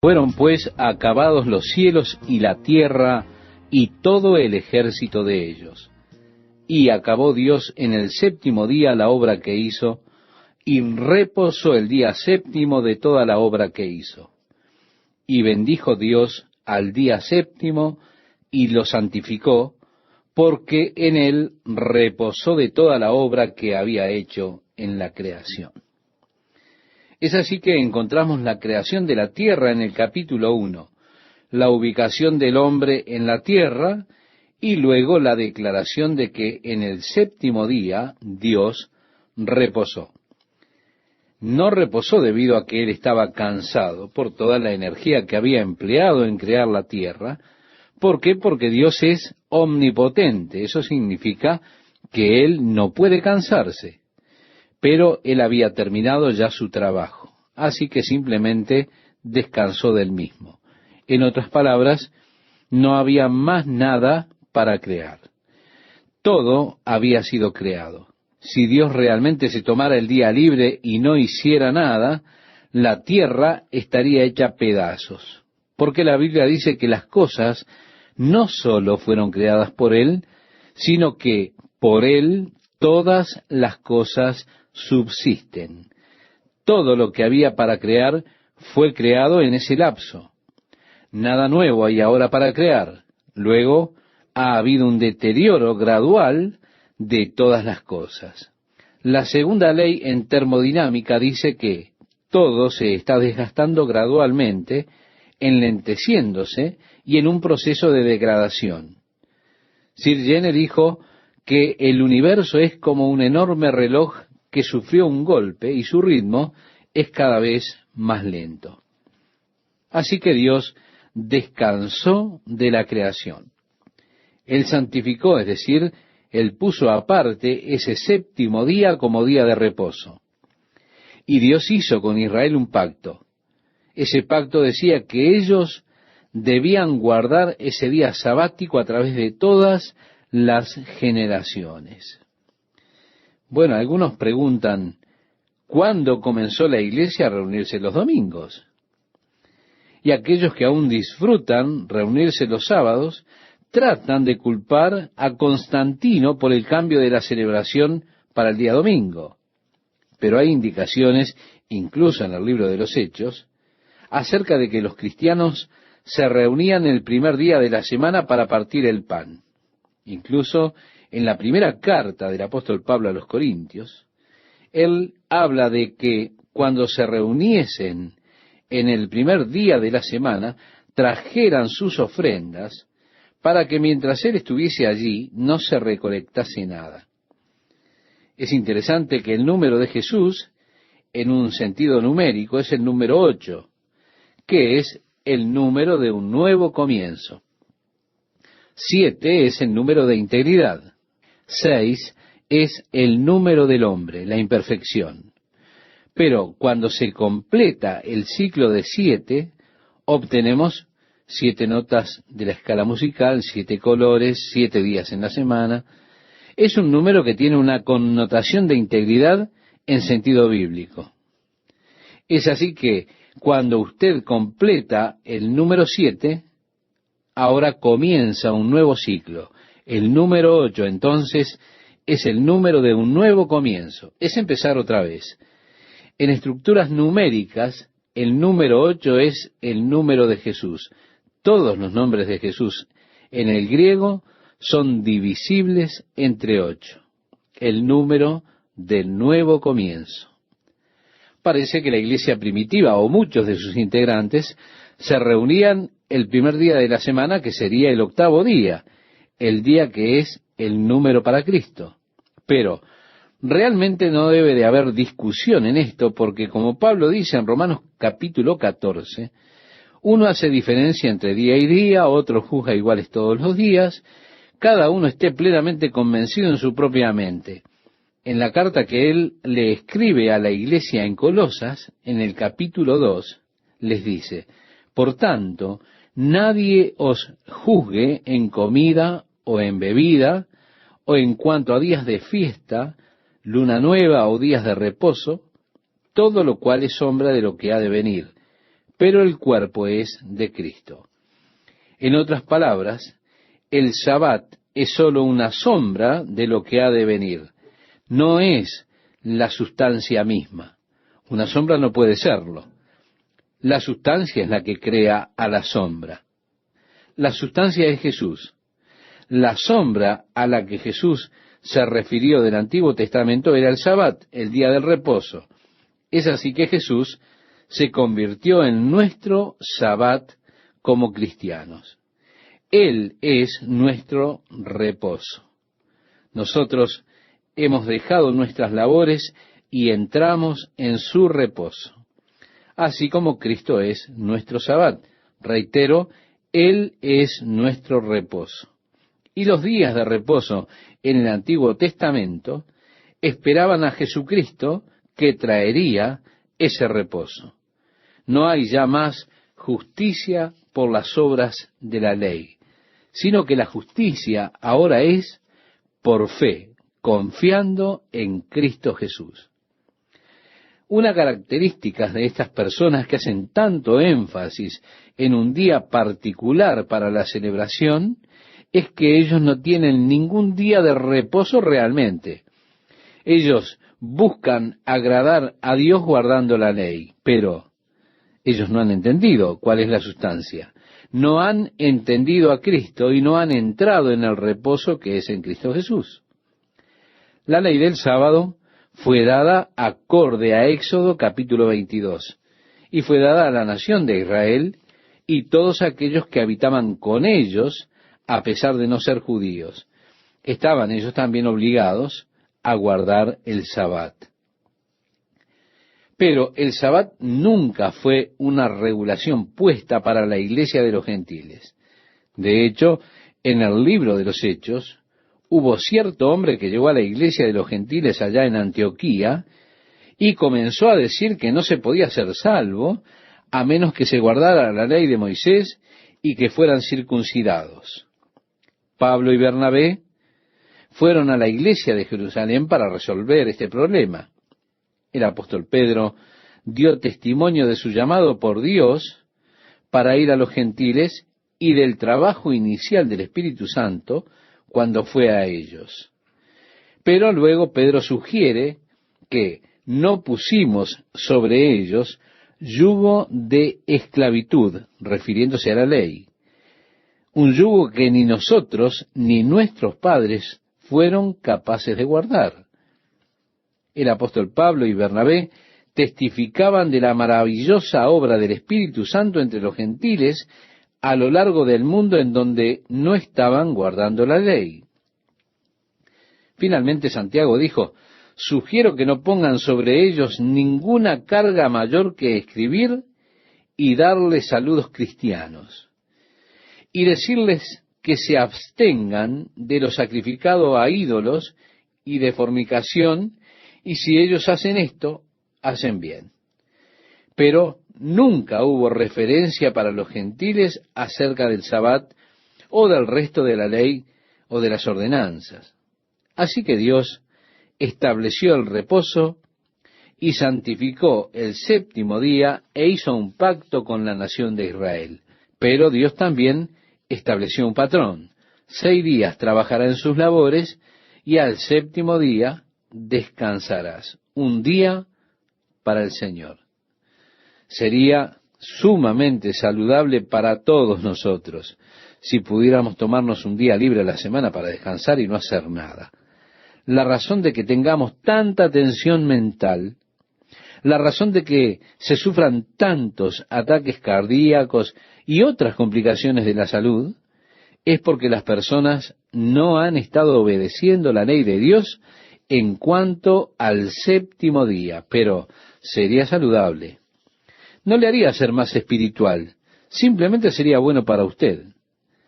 Fueron pues acabados los cielos y la tierra y todo el ejército de ellos. Y acabó Dios en el séptimo día la obra que hizo, y reposó el día séptimo de toda la obra que hizo. Y bendijo Dios al día séptimo y lo santificó, porque en él reposó de toda la obra que había hecho en la creación. Es así que encontramos la creación de la tierra en el capítulo 1, la ubicación del hombre en la tierra, y luego la declaración de que en el séptimo día Dios reposó. No reposó debido a que él estaba cansado por toda la energía que había empleado en crear la tierra. ¿Por qué? Porque Dios es omnipotente. Eso significa que él no puede cansarse. Pero él había terminado ya su trabajo, así que simplemente descansó del mismo. En otras palabras, no había más nada para crear. Todo había sido creado. Si Dios realmente se tomara el día libre y no hiciera nada, la tierra estaría hecha pedazos, porque la Biblia dice que las cosas no solo fueron creadas por Él, sino que por Él todas las cosas subsisten. Todo lo que había para crear fue creado en ese lapso. Nada nuevo hay ahora para crear. Luego ha habido un deterioro gradual de todas las cosas. La segunda ley en termodinámica dice que todo se está desgastando gradualmente, enlenteciéndose y en un proceso de degradación. Sir Jenner dijo que el universo es como un enorme reloj que sufrió un golpe y su ritmo es cada vez más lento. Así que Dios descansó de la creación. Él santificó, es decir, Él puso aparte ese séptimo día como día de reposo. Y Dios hizo con Israel un pacto. Ese pacto decía que ellos debían guardar ese día sabático a través de todas las generaciones. Bueno, algunos preguntan, ¿cuándo comenzó la iglesia a reunirse los domingos? Y aquellos que aún disfrutan reunirse los sábados, tratan de culpar a Constantino por el cambio de la celebración para el día domingo. Pero hay indicaciones, incluso en el libro de los Hechos, acerca de que los cristianos se reunían el primer día de la semana para partir el pan. Incluso en la primera carta del apóstol Pablo a los Corintios, él habla de que cuando se reuniesen en el primer día de la semana, trajeran sus ofrendas para que mientras él estuviese allí no se recolectase nada. Es interesante que el número de Jesús, en un sentido numérico, es el número 8, que es el número de un nuevo comienzo. 7 es el número de integridad. 6 es el número del hombre, la imperfección. Pero cuando se completa el ciclo de 7, obtenemos 7 notas de la escala musical, 7 colores, 7 días en la semana. Es un número que tiene una connotación de integridad en sentido bíblico. Es así que cuando usted completa el número 7, ahora comienza un nuevo ciclo. El número 8, entonces, es el número de un nuevo comienzo. Es empezar otra vez. En estructuras numéricas, el número 8 es el número de Jesús. Todos los nombres de Jesús en el griego son divisibles entre 8. El número del nuevo comienzo. Parece que la iglesia primitiva, o muchos de sus integrantes, se reunían el primer día de la semana, que sería el octavo día, el día que es el número para Cristo. Pero realmente no debe de haber discusión en esto, porque como Pablo dice en Romanos capítulo 14, uno hace diferencia entre día y día, otro juzga iguales todos los días, cada uno esté plenamente convencido en su propia mente. En la carta que él le escribe a la iglesia en Colosas, en el capítulo 2, les dice, por tanto, nadie os juzgue en comida o en bebida, o en cuanto a días de fiesta, luna nueva o días de reposo, todo lo cual es sombra de lo que ha de venir, pero el cuerpo es de Cristo. En otras palabras, el Sabbat es sólo una sombra de lo que ha de venir, no es la sustancia misma. Una sombra no puede serlo. La sustancia es la que crea a la sombra. La sustancia es Jesús. La sombra a la que Jesús se refirió del Antiguo Testamento era el Sabbat, el día del reposo. Es así que Jesús se convirtió en nuestro Sabbat como cristianos. Él es nuestro reposo. Nosotros hemos dejado nuestras labores y entramos en su reposo, así como Cristo es nuestro Sabbat. Reitero, Él es nuestro reposo. Y los días de reposo en el Antiguo Testamento esperaban a Jesucristo, que traería ese reposo. No hay ya más justicia por las obras de la ley, sino que la justicia ahora es por fe, confiando en Cristo Jesús. Una característica de estas personas que hacen tanto énfasis en un día particular para la celebración es que ellos no tienen ningún día de reposo realmente. Ellos buscan agradar a Dios guardando la ley, pero ellos no han entendido cuál es la sustancia. No han entendido a Cristo y no han entrado en el reposo que es en Cristo Jesús. La ley del sábado fue dada acorde a Éxodo capítulo 22, y fue dada a la nación de Israel y todos aquellos que habitaban con ellos, a pesar de no ser judíos. Estaban ellos también obligados a guardar el Sabbat. Pero el Sabbat nunca fue una regulación puesta para la iglesia de los gentiles. De hecho, en el libro de los Hechos, hubo cierto hombre que llegó a la iglesia de los gentiles allá en Antioquía y comenzó a decir que no se podía ser salvo a menos que se guardara la ley de Moisés y que fueran circuncidados. Pablo y Bernabé fueron a la iglesia de Jerusalén para resolver este problema. El apóstol Pedro dio testimonio de su llamado por Dios para ir a los gentiles y del trabajo inicial del Espíritu Santo cuando fue a ellos. Pero luego Pedro sugiere que no pusimos sobre ellos yugo de esclavitud, refiriéndose a la ley, un yugo que ni nosotros ni nuestros padres fueron capaces de guardar. El apóstol Pablo y Bernabé testificaban de la maravillosa obra del Espíritu Santo entre los gentiles a lo largo del mundo en donde no estaban guardando la ley. Finalmente Santiago dijo: sugiero que no pongan sobre ellos ninguna carga mayor que escribir y darles saludos cristianos, y decirles que se abstengan de lo sacrificado a ídolos y de fornicación, y si ellos hacen esto, hacen bien. Pero nunca hubo referencia para los gentiles acerca del Sabbat o del resto de la ley o de las ordenanzas. Así que Dios estableció el reposo y santificó el séptimo día e hizo un pacto con la nación de Israel. Pero Dios también estableció un patrón. 6 días trabajarás en sus labores y al séptimo día descansarás. Un día para el Señor. Sería sumamente saludable para todos nosotros si pudiéramos tomarnos un día libre a la semana para descansar y no hacer nada. La razón de que tengamos tanta tensión mental, la razón de que se sufran tantos ataques cardíacos y otras complicaciones de la salud, es porque las personas no han estado obedeciendo la ley de Dios en cuanto al séptimo día. Pero sería saludable. No le haría ser más espiritual, simplemente sería bueno para usted.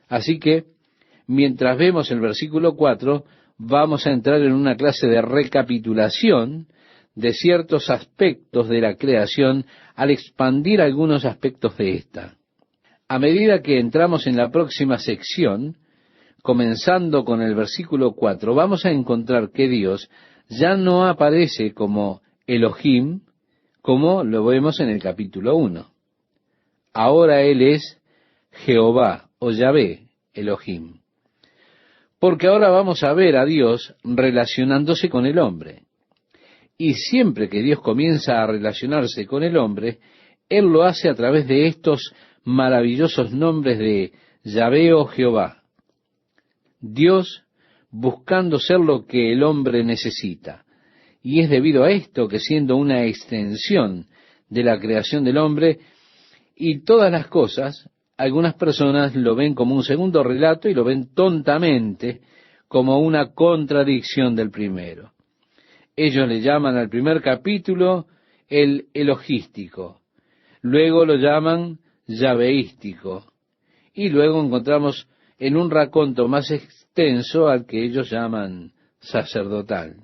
Así que, mientras vemos el versículo 4, vamos a entrar en una clase de recapitulación de ciertos aspectos de la creación al expandir algunos aspectos de esta. A medida que entramos en la próxima sección, comenzando con el versículo 4, vamos a encontrar que Dios ya no aparece como Elohim, como lo vemos en el capítulo 1. ahora él es Jehová o Yahvé, Elohim. Porque ahora vamos a ver a Dios relacionándose con el hombre. Y siempre que Dios comienza a relacionarse con el hombre, Él lo hace a través de estos maravillosos nombres de Yahvé o Jehová. Dios buscando ser lo que el hombre necesita. Y es debido a esto que, siendo una extensión de la creación del hombre y todas las cosas, algunas personas lo ven como un segundo relato y lo ven tontamente como una contradicción del primero. Ellos le llaman al primer capítulo el elogístico, luego lo llaman yaveístico, y luego encontramos en un raconto más extenso al que ellos llaman sacerdotal.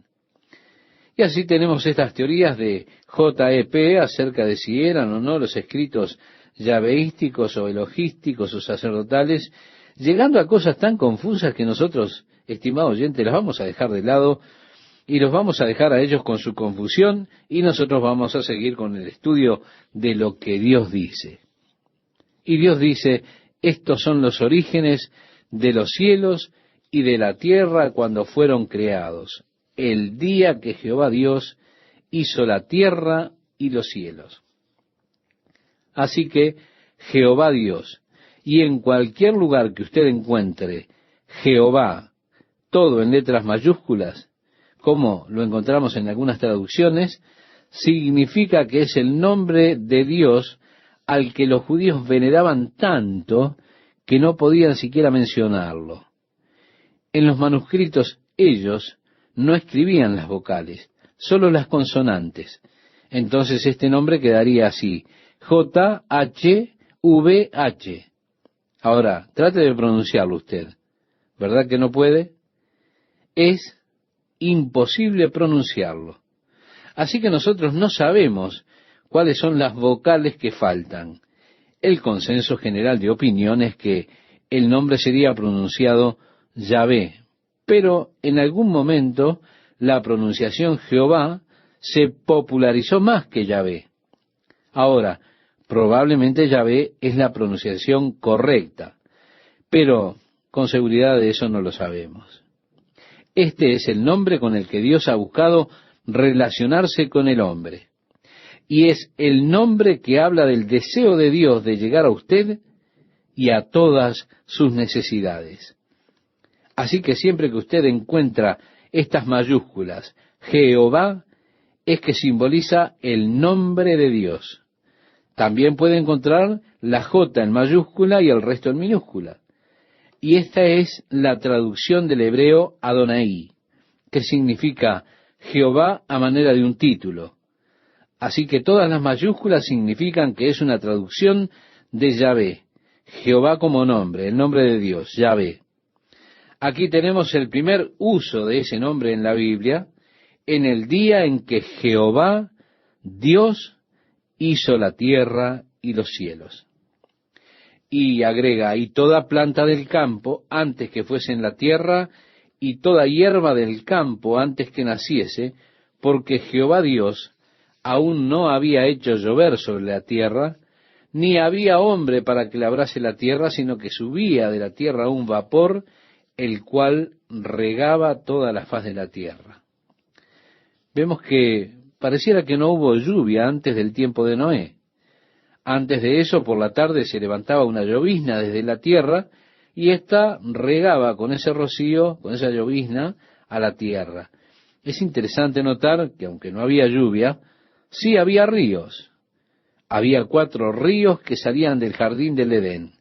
Y así tenemos estas teorías de J.E.P. acerca de si eran o no los escritos yaveísticos o elogísticos o sacerdotales, llegando a cosas tan confusas que nosotros, estimado oyente, las vamos a dejar de lado y los vamos a dejar a ellos con su confusión, y nosotros vamos a seguir con el estudio de lo que Dios dice. Y Dios dice, estos son los orígenes de los cielos y de la tierra cuando fueron creados, el día que Jehová Dios hizo la tierra y los cielos. Así que Jehová Dios, y en cualquier lugar que usted encuentre Jehová, todo en letras mayúsculas, como lo encontramos en algunas traducciones, significa que es el nombre de Dios al que los judíos veneraban tanto que no podían siquiera mencionarlo. En los manuscritos ellos no escribían las vocales, solo las consonantes. Entonces este nombre quedaría así, J-H-V-H. Ahora, trate de pronunciarlo usted. ¿Verdad que no puede? Es imposible pronunciarlo. Así que nosotros no sabemos cuáles son las vocales que faltan. El consenso general de opinión es que el nombre sería pronunciado Yahvé, pero en algún momento la pronunciación Jehová se popularizó más que Yahvé. Ahora, probablemente Yahvé es la pronunciación correcta, pero con seguridad de eso no lo sabemos. Este es el nombre con el que Dios ha buscado relacionarse con el hombre. Y es el nombre que habla del deseo de Dios de llegar a usted y a todas sus necesidades. Así que siempre que usted encuentra estas mayúsculas, Jehová, es que simboliza el nombre de Dios. También puede encontrar la J en mayúscula y el resto en minúscula. Y esta es la traducción del hebreo Adonai, que significa Jehová a manera de un título. Así que todas las mayúsculas significan que es una traducción de Yahvé, Jehová como nombre, el nombre de Dios, Yahvé. Aquí tenemos el primer uso de ese nombre en la Biblia, en el día en que Jehová, Dios, hizo la tierra y los cielos. Y agrega, y toda planta del campo antes que fuese en la tierra, y toda hierba del campo antes que naciese, porque Jehová Dios aún no había hecho llover sobre la tierra, ni había hombre para que labrase la tierra, sino que subía de la tierra un vapor, el cual regaba toda la faz de la tierra. Vemos que pareciera que no hubo lluvia antes del tiempo de Noé. Antes de eso, por la tarde se levantaba una llovizna desde la tierra, y ésta regaba con ese rocío, con esa llovizna, a la tierra. Es interesante notar que aunque no había lluvia, sí había ríos. Había 4 ríos que salían del jardín del Edén.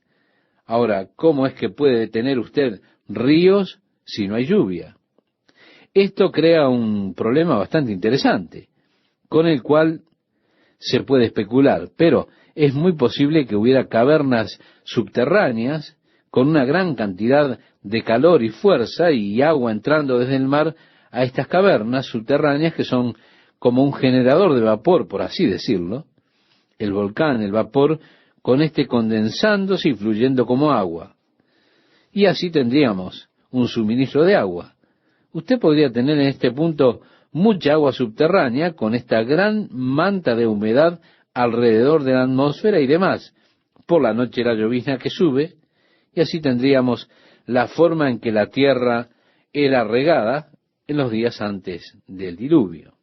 Ahora, ¿cómo es que puede tener usted ríos si no hay lluvia? Esto crea un problema bastante interesante, con el cual se puede especular, pero es muy posible que hubiera cavernas subterráneas con una gran cantidad de calor y fuerza y agua entrando desde el mar a estas cavernas subterráneas que son como un generador de vapor, por así decirlo. El volcán, el vapor, con este condensándose y fluyendo como agua. Y así tendríamos un suministro de agua. Usted podría tener en este punto mucha agua subterránea con esta gran manta de humedad alrededor de la atmósfera y demás, por la noche la llovizna que sube, y así tendríamos la forma en que la tierra era regada en los días antes del diluvio.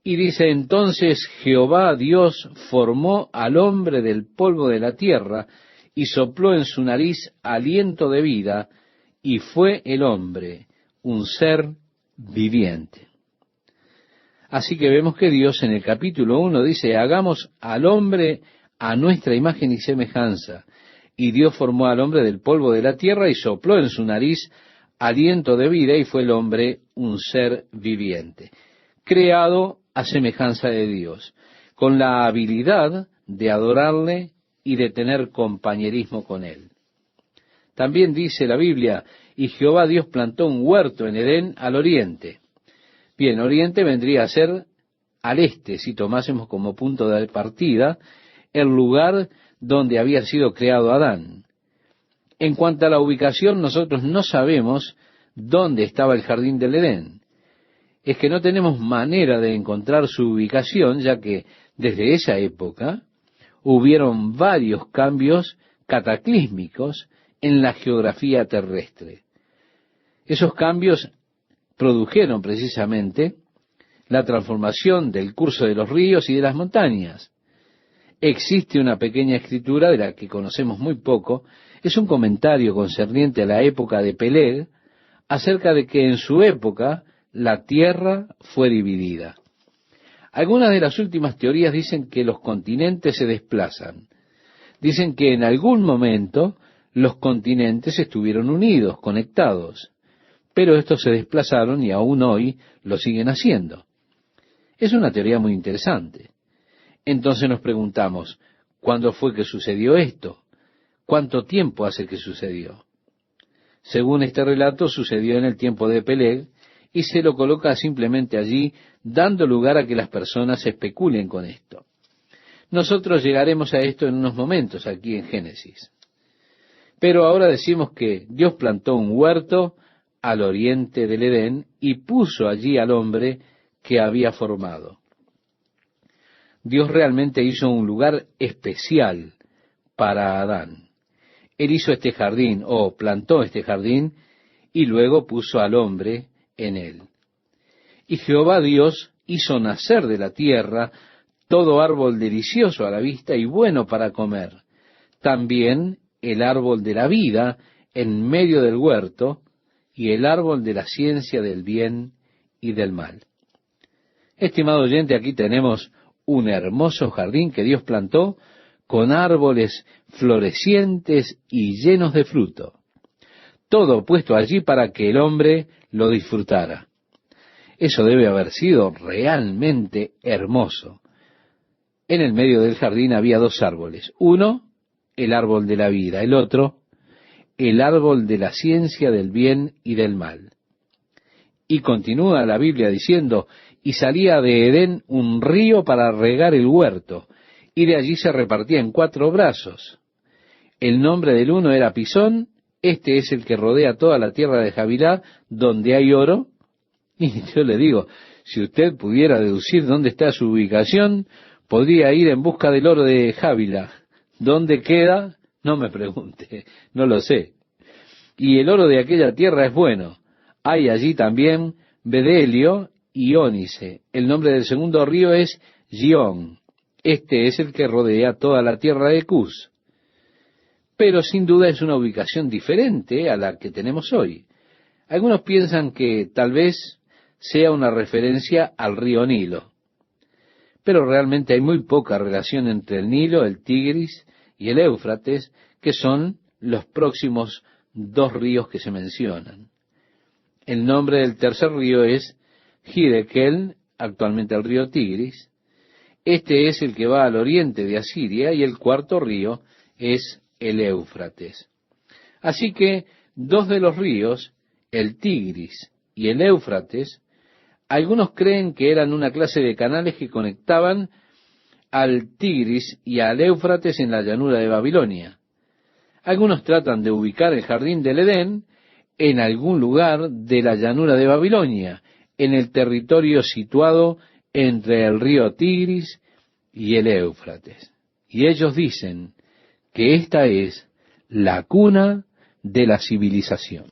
Y dice, entonces Jehová Dios formó al hombre del polvo de la tierra y sopló en su nariz aliento de vida, y fue el hombre un ser viviente. Así que vemos que Dios en el capítulo 1 dice, hagamos al hombre a nuestra imagen y semejanza. Y Dios formó al hombre del polvo de la tierra y sopló en su nariz aliento de vida, y fue el hombre un ser viviente, creado a semejanza de Dios, con la habilidad de adorarle y de tener compañerismo con él. También dice la Biblia, y Jehová Dios plantó un huerto en Edén al oriente. Bien, oriente vendría a ser al este, si tomásemos como punto de partida el lugar donde había sido creado Adán. En cuanto a la ubicación, nosotros no sabemos dónde estaba el jardín del Edén. Es que no tenemos manera de encontrar su ubicación, ya que desde esa época hubieron varios cambios cataclísmicos en la geografía terrestre. Esos cambios produjeron precisamente la transformación del curso de los ríos y de las montañas. Existe una pequeña escritura de la que conocemos muy poco, es un comentario concerniente a la época de Peleg, acerca de que en su época la tierra fue dividida. Algunas de las últimas teorías dicen que los continentes se desplazan. Dicen que en algún momento los continentes estuvieron unidos, conectados, pero estos se desplazaron y aún hoy lo siguen haciendo. Es una teoría muy interesante. Entonces nos preguntamos, ¿cuándo fue que sucedió esto? ¿Cuánto tiempo hace que sucedió? Según este relato, sucedió en el tiempo de Peleg, y se lo coloca simplemente allí, dando lugar a que las personas especulen con esto. Nosotros llegaremos a esto en unos momentos aquí en Génesis. Pero ahora decimos que Dios plantó un huerto al oriente del Edén y puso allí al hombre que había formado. Dios realmente hizo un lugar especial para Adán. Él hizo este jardín, o plantó este jardín, y luego puso al hombre en él. Y Jehová Dios hizo nacer de la tierra todo árbol delicioso a la vista y bueno para comer, también el árbol de la vida en medio del huerto, y el árbol de la ciencia del bien y del mal. Estimado oyente, aquí tenemos un hermoso jardín que Dios plantó con árboles florecientes y llenos de fruto. Todo puesto allí para que el hombre lo disfrutara. Eso debe haber sido realmente hermoso. En el medio del jardín había dos árboles. Uno, el árbol de la vida. El otro, el árbol de la ciencia del bien y del mal. Y continúa la Biblia diciendo, y salía de Edén un río para regar el huerto, y de allí se repartía en 4 brazos. El nombre del uno era Pisón, este es el que rodea toda la tierra de Havilá, donde hay oro. Y yo le digo, si usted pudiera deducir dónde está su ubicación, podría ir en busca del oro de Havilá. ¿Dónde queda? No me pregunte, no lo sé. Y el oro de aquella tierra es bueno. Hay allí también bedelio y ónice. El nombre del segundo río es Gión. Este es el que rodea toda la tierra de Cus. Pero sin duda es una ubicación diferente a la que tenemos hoy. Algunos piensan que tal vez sea una referencia al río Nilo. Pero realmente hay muy poca relación entre el Nilo, el Tigris y el Éufrates, que son los próximos 2 ríos que se mencionan. El nombre del tercer río es Hiddekel, actualmente el río Tigris. Este es el que va al oriente de Asiria, y el cuarto río es el Éufrates. Así que 2 de los ríos, el Tigris y el Éufrates, algunos creen que eran una clase de canales que conectaban al Tigris y al Éufrates en la llanura de Babilonia. Algunos tratan de ubicar el jardín del Edén en algún lugar de la llanura de Babilonia, en el territorio situado entre el río Tigris y el Éufrates. Y ellos dicen que esta es la cuna de la civilización.